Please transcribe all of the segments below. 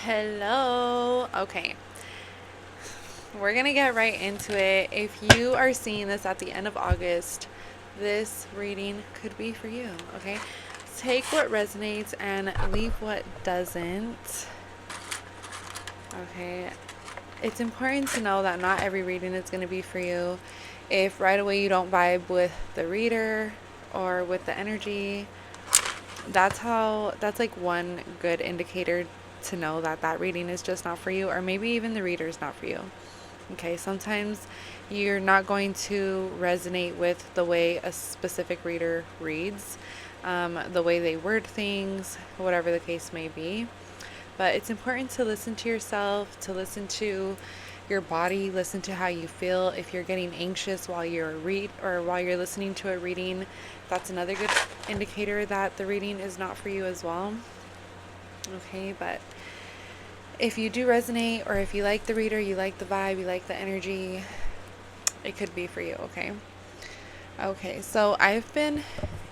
Hello. Okay, we're gonna get right into it. If you are seeing this at the end of August, this reading could be for you. Okay, take what resonates and leave what doesn't. Okay, it's important to know that not every reading is gonna be for you. If right away you don't vibe with the reader or with the energy, that's like one good indicator to know that that reading is just not for you, or maybe even the reader is not for you. Okay, sometimes you're not going to resonate with the way a specific reader reads, the way they word things, whatever the case may be. But it's important to listen to yourself, to listen to your body, listen to how you feel. If you're getting anxious while you're while you're listening to a reading, that's another good indicator that the reading is not for you as well. Okay, but if you do resonate, or if you like the reader, you like the vibe, you like the energy, it could be for you. Okay. Okay, so I've been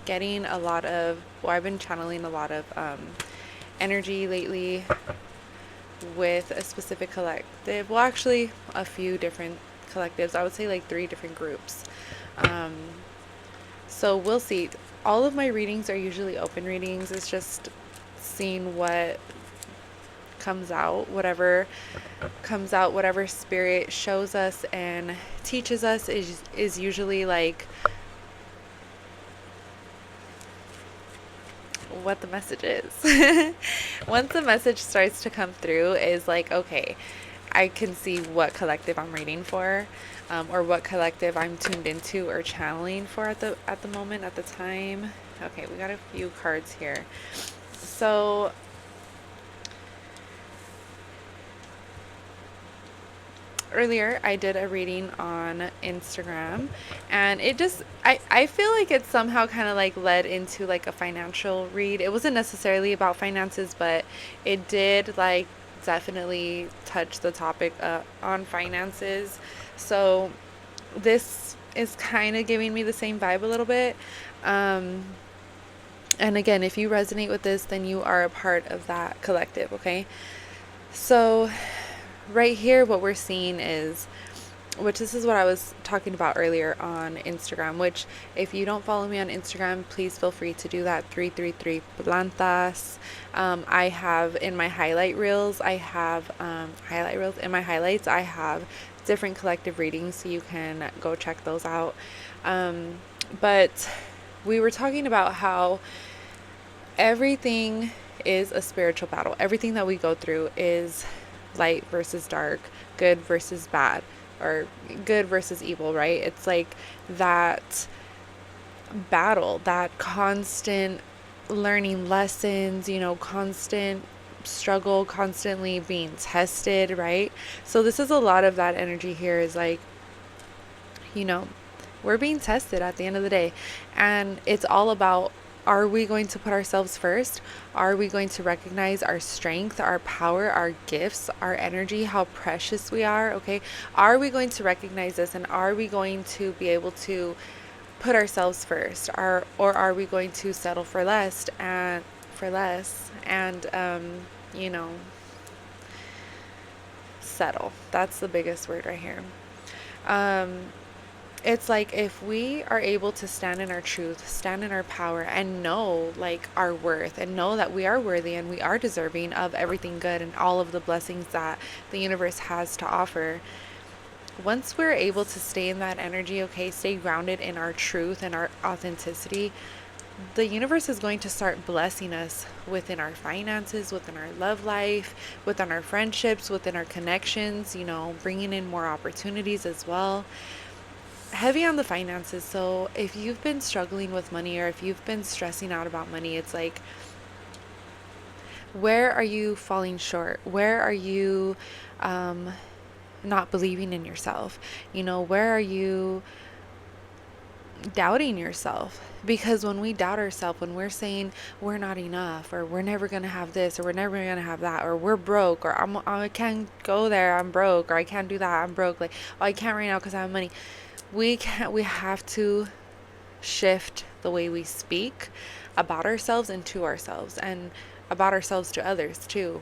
getting I've been channeling a lot of energy lately with a specific collective. Well, actually, a few different collectives. I would say like three different groups. Um, so we'll see. All of my readings are usually open readings. It's just seeing what comes out, whatever spirit shows us and teaches us is usually like what the message is. Once the message starts to come through, is like, okay, I can see what collective I'm reading for, or what collective I'm tuned into or channeling for at the moment, at the time. Okay, we got a few cards here. So earlier I did a reading on Instagram, and I feel like it somehow kind of like led into like a financial read. It wasn't necessarily about finances, but it did like definitely touch the topic on finances. So this is kind of giving me the same vibe a little bit. Um, and again, if you resonate with this, then you are a part of that collective, okay? So right here, what we're seeing is, which this is what I was talking about earlier on Instagram, which if you don't follow me on Instagram, please feel free to do that. 333 Plantas. I have in my highlight reels in my highlights, I have different collective readings, so you can go check those out. But we were talking about how everything is a spiritual battle. Everything that we go through is light versus dark, good versus bad, or good versus evil, right? It's like that battle, that constant learning lessons, constant struggle, constantly being tested, right? So this is a lot of that energy here is like, you know, we're being tested at the end of the day. And it's all about, are we going to put ourselves first? Are we going to recognize our strength, our power, our gifts, our energy, how precious we are? Okay. Are we going to recognize this, and are we going to be able to put ourselves first? Or are we going to settle for less and you know, settle. That's the biggest word right here. Um, it's like if we are able to stand in our truth, stand in our power, and know like our worth, and know that we are worthy and we are deserving of everything good and all of the blessings that the universe has to offer. Once we're able to stay in that energy, okay, stay grounded in our truth and our authenticity, the universe is going to start blessing us within our finances, within our love life, within our friendships, within our connections, bringing in more opportunities as well. Heavy on the finances. So if you've been struggling with money, or if you've been stressing out about money, it's like, where are you falling short? Where are you not believing in yourself? Where are you doubting yourself? Because when we doubt ourselves, when we're saying we're not enough, or we're never going to have this, or we're never going to have that, or we're broke, or I can't go there, I'm broke, or I can't do that, I'm broke, like, oh, I can't right now because I have money. We have to shift the way we speak about ourselves and to ourselves, and about ourselves to others too.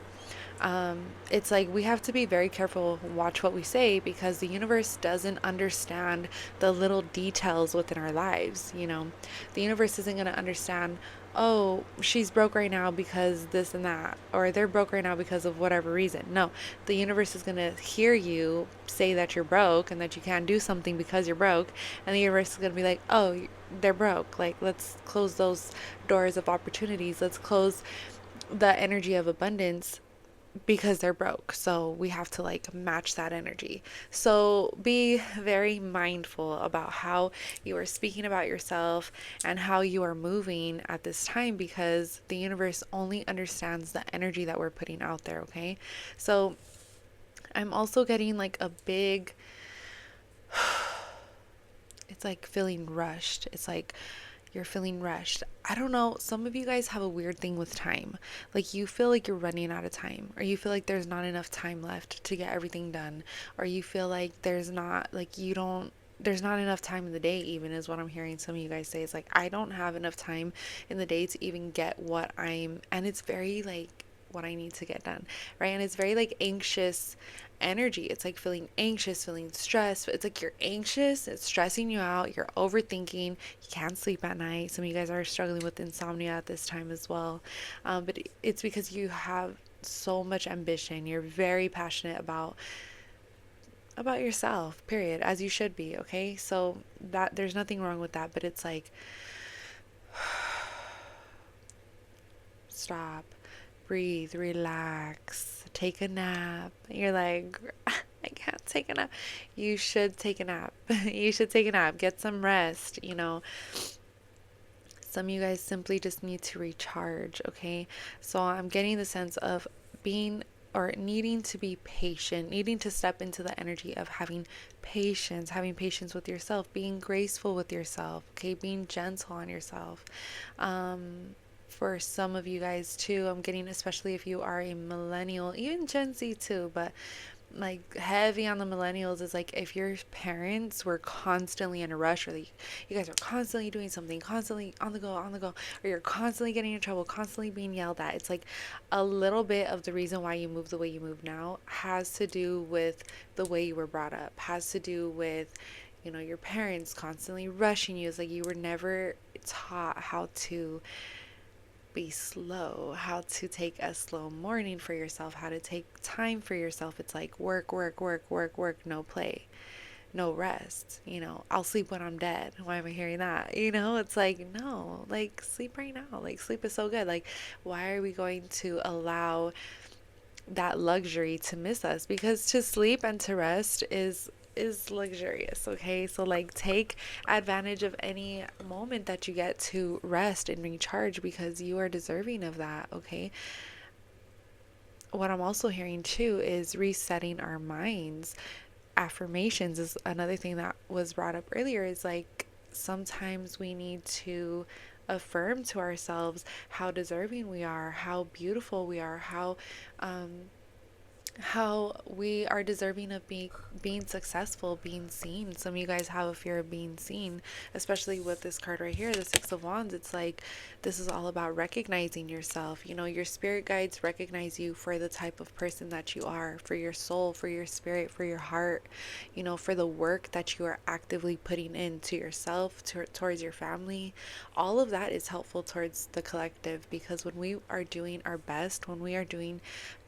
It's like we have to be very careful, watch what we say, because the universe doesn't understand the little details within our lives. The universe isn't going to understand, oh, she's broke right now because this and that, or they're broke right now because of whatever reason. No, the universe is going to hear you say that you're broke and that you can't do something because you're broke, and the universe is going to be like, oh, they're broke. Like, let's close those doors of opportunities. Let's close the energy of abundance because they're broke. So we have to like match that energy. So be very mindful about how you are speaking about yourself and how you are moving at this time, because the universe only understands the energy that we're putting out there, okay? So I'm also getting like a big, it's like feeling rushed. It's like you're feeling rushed. I don't know. Some of you guys have a weird thing with time. Like you feel like you're running out of time, or you feel like there's not enough time left to get everything done, or you feel like there's not enough time in the day, even is what I'm hearing some of you guys say. It's like, I don't have enough time in the day to even get and it's very like what I need to get done, right? And it's very like anxious energy. It's like feeling anxious, feeling stressed. It's like you're anxious, it's stressing you out, you're overthinking, you can't sleep at night. Some of you guys are struggling with insomnia at this time as well. But it's because you have so much ambition. You're very passionate about yourself, period, as you should be, okay? So that there's nothing wrong with that, but it's like stop, breathe, relax, take a nap. You're like, I can't take a nap. You should take a nap. You should take a nap. Get some rest. Some of you guys simply just need to recharge, okay? So I'm getting the sense of being or needing to be patient, needing to step into the energy of having patience with yourself, being graceful with yourself, okay? Being gentle on yourself. For some of you guys too, I'm getting, especially if you are a millennial, even Gen Z too, but like heavy on the millennials is like if your parents were constantly in a rush, or like you guys are constantly doing something, constantly on the go, or you're constantly getting in trouble, constantly being yelled at. It's like a little bit of the reason why you move the way you move now has to do with the way you were brought up, has to do with your parents constantly rushing you. It's like you were never taught how to be slow, how to take a slow morning for yourself, how to take time for yourself. It's like work, work, work, work, work, no play, no rest. I'll sleep when I'm dead. Why am I hearing that? It's like, no, like sleep right now. Like sleep is so good. Like, why are we going to allow that luxury to miss us? Because to sleep and to rest is luxurious, okay? So like take advantage of any moment that you get to rest and recharge, because you are deserving of that, okay? What I'm also hearing too is resetting our minds. Affirmations is another thing that was brought up earlier. Is like sometimes we need to affirm to ourselves how deserving we are, how beautiful we are, how we are deserving of being successful, being seen. Some of you guys have a fear of being seen, especially with this card right here, the Six of Wands. It's like this is all about recognizing yourself. Your spirit guides recognize you for the type of person that you are, for your soul, for your spirit, for your heart, for the work that you are actively putting into yourself, towards your family. All of that is helpful towards the collective, because when we are doing our best, when we are doing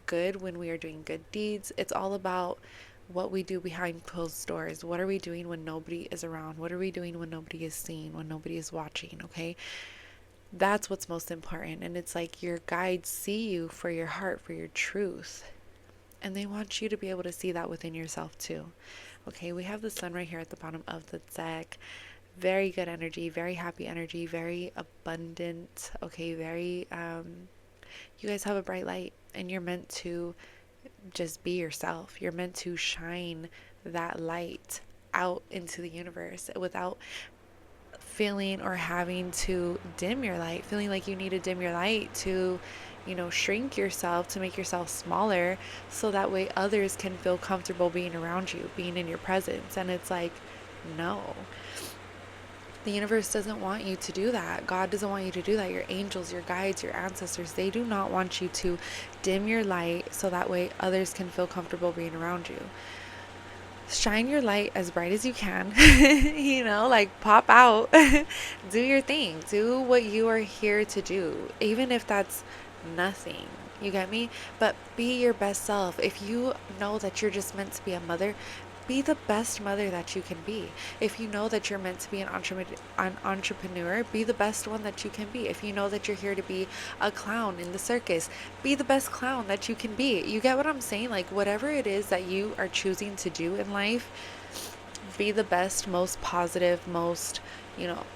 good, when we are doing good deeds, it's all about what we do behind closed doors. What are we doing when nobody is around? What are we doing when nobody is seeing, when nobody is watching, okay? That's what's most important. And it's like your guides see you for your heart, for your truth. And they want you to be able to see that within yourself too. Okay, we have the sun right here at the bottom of the deck. Very good energy, very happy energy, very abundant. Okay, you guys have a bright light, and you're meant to just be yourself. You're meant to shine that light out into the universe without feeling or having to dim your light, feeling like you need to dim your light to, shrink yourself, to make yourself smaller, so that way others can feel comfortable being around you, being in your presence. And it's like, no. The universe doesn't want you to do that. God doesn't want you to do that. Your angels, your guides, your ancestors, they do not want you to dim your light so that way others can feel comfortable being around you. Shine your light as bright as you can, like pop out, do your thing, do what you are here to do, even if that's nothing. You get me? But be your best self. If you know that you're just meant to be a mother, be the best mother that you can be. If you know that you're meant to be an entrepreneur, be the best one that you can be. If you know that you're here to be a clown in the circus, be the best clown that you can be. You get what I'm saying? Like, whatever it is that you are choosing to do in life, be the best, most positive, most,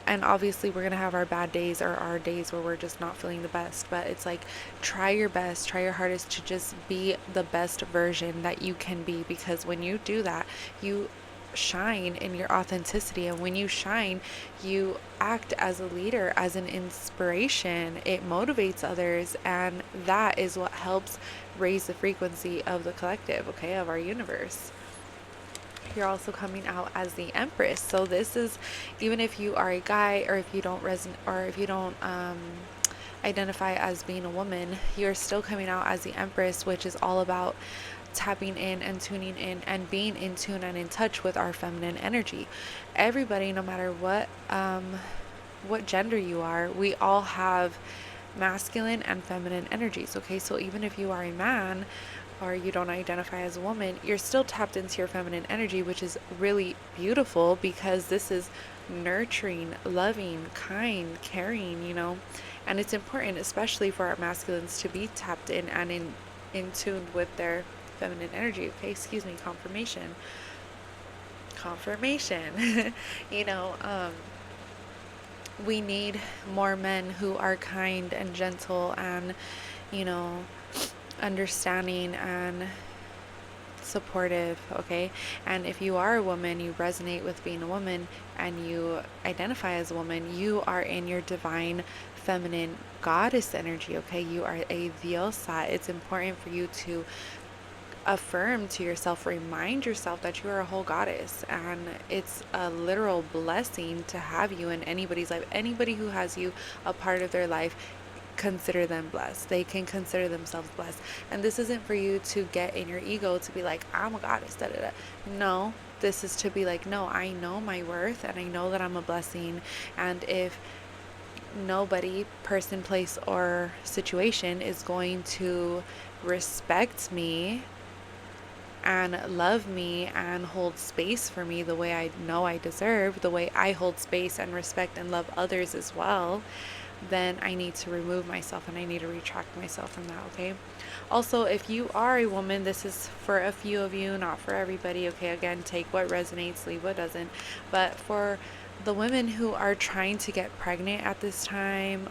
and obviously we're going to have our bad days or our days where we're just not feeling the best, but it's like, try your best, try your hardest to just be the best version that you can be, because when you do that, you shine in your authenticity, and when you shine, you act as a leader, as an inspiration. It motivates others, and that is what helps raise the frequency of the collective, okay, of our universe. You're also coming out as the Empress. So this is, even if you are a guy, or if you don't identify as being a woman, you're still coming out as the Empress, which is all about tapping in and tuning in and being in tune and in touch with our feminine energy. Everybody, no matter what gender you are, we all have masculine and feminine energies, okay? So even if you are a man or you don't identify as a woman, you're still tapped into your feminine energy, which is really beautiful, because this is nurturing, loving, kind, caring, and it's important, especially for our masculines, to be tapped in and in tune with their feminine energy. Okay, excuse me, confirmation. We need more men who are kind and gentle and, understanding and supportive, okay? And if you are a woman, you resonate with being a woman, and you identify as a woman, you are in your divine feminine goddess energy, okay? You are a diosa. It's important for you to affirm to yourself, remind yourself that you are a whole goddess, and it's a literal blessing to have you in anybody's life. Anybody who has you a part of their life, consider them blessed. They can consider themselves blessed. And this isn't for you to get in your ego to be like, I'm a goddess, da da da. No, this is to be like, no, I know my worth, and I know that I'm a blessing. And if nobody, person, place, or situation is going to respect me and love me and hold space for me the way I know I deserve, the way I hold space and respect and love others as well, then I need to remove myself, and I need to retract myself from that, okay? Also, if you are a woman, this is for a few of you, not for everybody, okay? Again, take what resonates, leave what doesn't. But for the women who are trying to get pregnant at this time,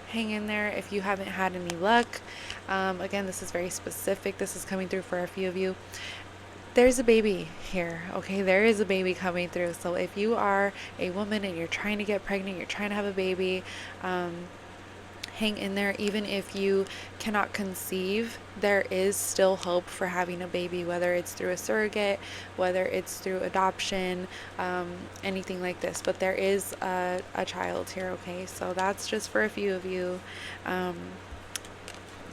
hang in there. If you haven't had any luck, again, this is very specific. This is coming through for a few of you. There's a baby here, okay? There is a baby coming through. So if you are a woman and you're trying to get pregnant, you're trying to have a baby, hang in there. Even if you cannot conceive, there is still hope for having a baby, whether it's through a surrogate, whether it's through adoption, anything like this. But there is a child here, okay? So that's just for a few of you.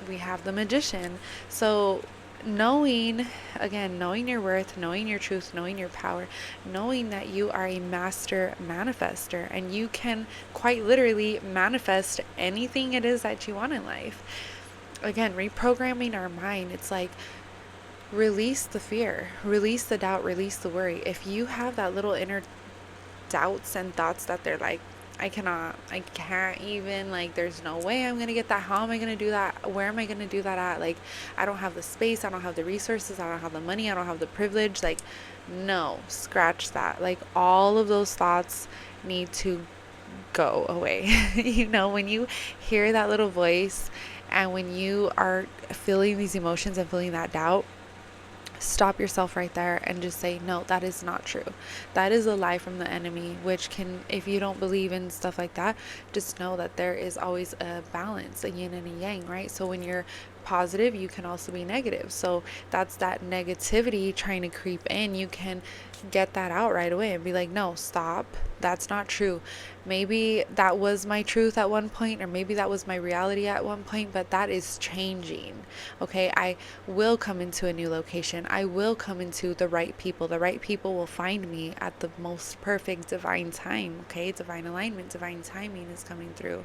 We have the Magician. So knowing your worth, knowing your truth, knowing your power, knowing that you are a master manifester, and you can quite literally manifest anything it is that you want in life. Again, reprogramming our mind. It's like, release the fear, release the doubt, release the worry. If you have that little inner doubts and thoughts that they're like, I can't even, like, there's no way I'm going to get that. How am I going to do that? Where am I going to do that at? Like, I don't have the space. I don't have the resources. I don't have the money. I don't have the privilege. Like, no, scratch that. Like, all of those thoughts need to go away. When you hear that little voice, and when you are feeling these emotions and feeling that doubt, stop yourself right there and just say, no, that is not true. That is a lie from the enemy, which can, if you don't believe in stuff like that, just know that there is always a balance, a yin and a yang, right? So when you're positive, you can also be negative. So that's that negativity trying to creep in. You can get that out right away and be like, no, stop. That's not true. Maybe that was my truth at one point, or maybe that was my reality at one point, but that is changing. Okay, I will come into a new location. I will come into the right people. The right people will find me at the most perfect divine time. Okay, divine alignment, divine timing is coming through.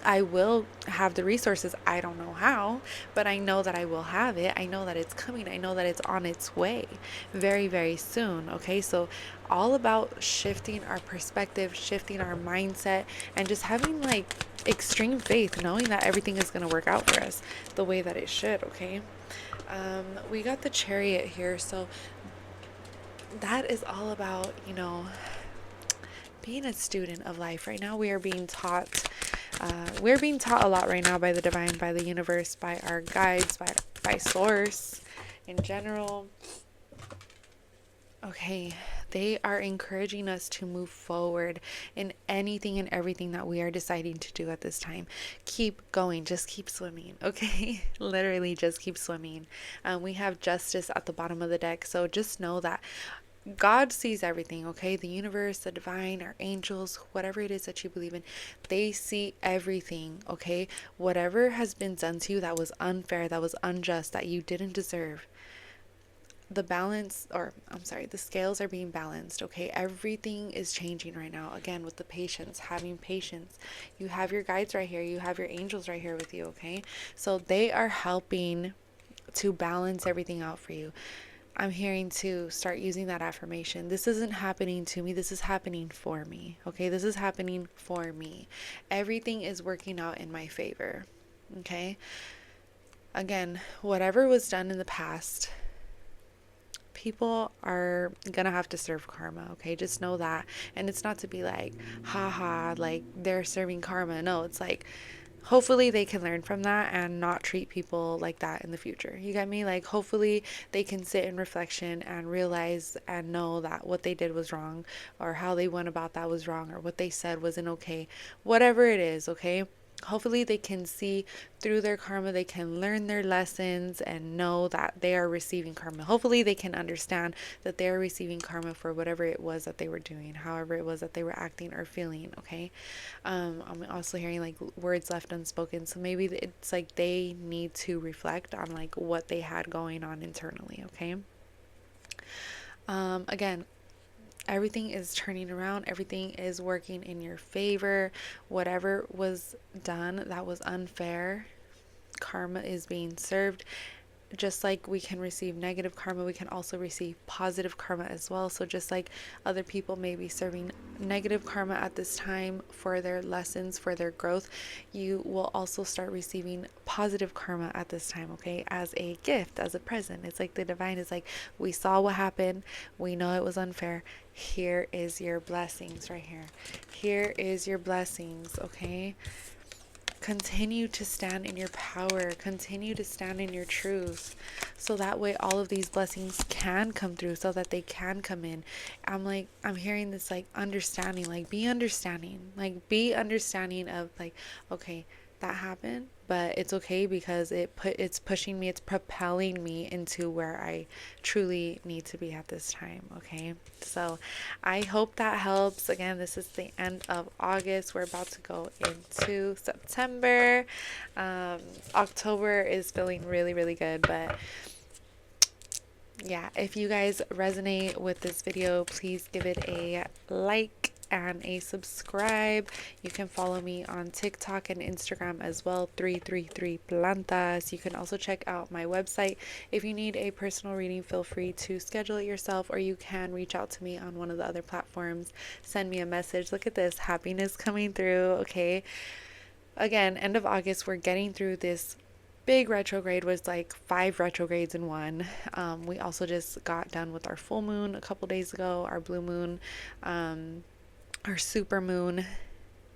I will have the resources. I don't know how, but I know that I will have it. I know that it's coming. I know that it's on its way very, very soon. Okay, so all about shifting our perspective, shifting our mindset, and just having like extreme faith, knowing that everything is going to work out for us the way that it should. Okay, we got the Chariot here, so that is all about, being a student of life. Right now we are being taught, we're being taught a lot right now by the divine, by the universe, by our guides, by source in general. Okay, they are encouraging us to move forward in anything and everything that we are deciding to do at this time. Keep going, just keep swimming, okay? Literally, just keep swimming. We have justice at the bottom of the deck, so just know that God sees everything, okay? The universe, the divine, our angels, whatever it is that you believe in, they see everything, okay? Whatever has been done to you that was unfair, that was unjust, that you didn't deserve, the scales are being balanced, okay? Everything is changing right now. Again, with the patience, having patience. You have your guides right here. You have your angels right here with you, okay? So they are helping to balance everything out for you. I'm hearing to start using that affirmation. This isn't happening to me. This is happening for me. Okay, this is happening for me. Everything is working out in my favor. Okay, again, whatever was done in the past, people are gonna have to serve karma. Okay, just know that. And it's not to be like, haha, like they're serving karma. No, it's like, hopefully they can learn from that and not treat people like that in the future. You get me? Like, hopefully they can sit in reflection and realize and know that what they did was wrong, or how they went about that was wrong, or what they said wasn't okay. Whatever it is, okay? Hopefully they can see through their karma, they can learn their lessons and know that they are receiving karma. Hopefully they can understand that they are receiving karma for whatever it was that they were doing, however it was that they were acting or feeling, okay? I'm also hearing like words left unspoken, so maybe it's like they need to reflect on like what they had going on internally, okay? Again, everything is turning around, everything is working in your favor. Whatever was done that was unfair, karma is being served. Just like we can receive negative karma, we can also receive positive karma as well. So just like other people may be serving negative karma at this time for their lessons, for their growth, you will also start receiving positive karma at this time, okay? As a gift, as a present. It's like the divine is like, we saw what happened, we know it was unfair. Here is your blessings right here. Here is your blessings, okay? Continue to stand in your power, continue to stand in your truth, so that way all of these blessings can come through, so that they can come in. I'm hearing this like understanding, like be understanding of like, okay, that happened, but it's okay because it's pushing me, it's propelling me into where I truly need to be at this time, okay? So I hope that helps. Again, this is the end of August. We're about to go into September. October is feeling really, really good, but yeah, if you guys resonate with this video, please give it a like and a subscribe. You can follow me on TikTok and Instagram as well, 333 Plantas. You can also check out my website. If you need a personal reading, feel free to schedule it yourself, or you can reach out to me on one of the other platforms. Send me a message. Look at this, happiness coming through, okay? Again, end of August, we're getting through this big retrograde. Was like 5 retrogrades in one. We also just got done with our full moon a couple days ago, our blue moon, our super moon,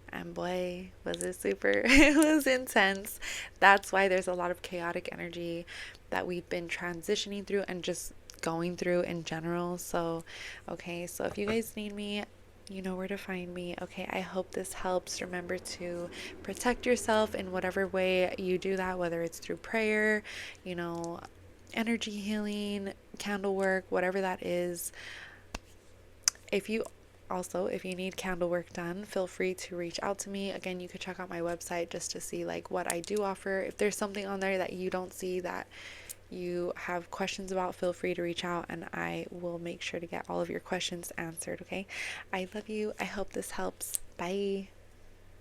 and boy, was it super. It was intense. That's why there's a lot of chaotic energy that we've been transitioning through and just going through in general. So okay, so if you guys need me, You know where to find me. Okay, I hope this helps. Remember to protect yourself in whatever way you do that, whether it's through prayer, you know, energy healing, candle work, whatever that is. If you if you need candle work done, feel free to reach out to me. Again, you could check out my website just to see like what I do offer. If there's something on there that you don't see that you have questions about, feel free to reach out and I will make sure to get all of your questions answered, okay? I love you. I hope this helps. Bye.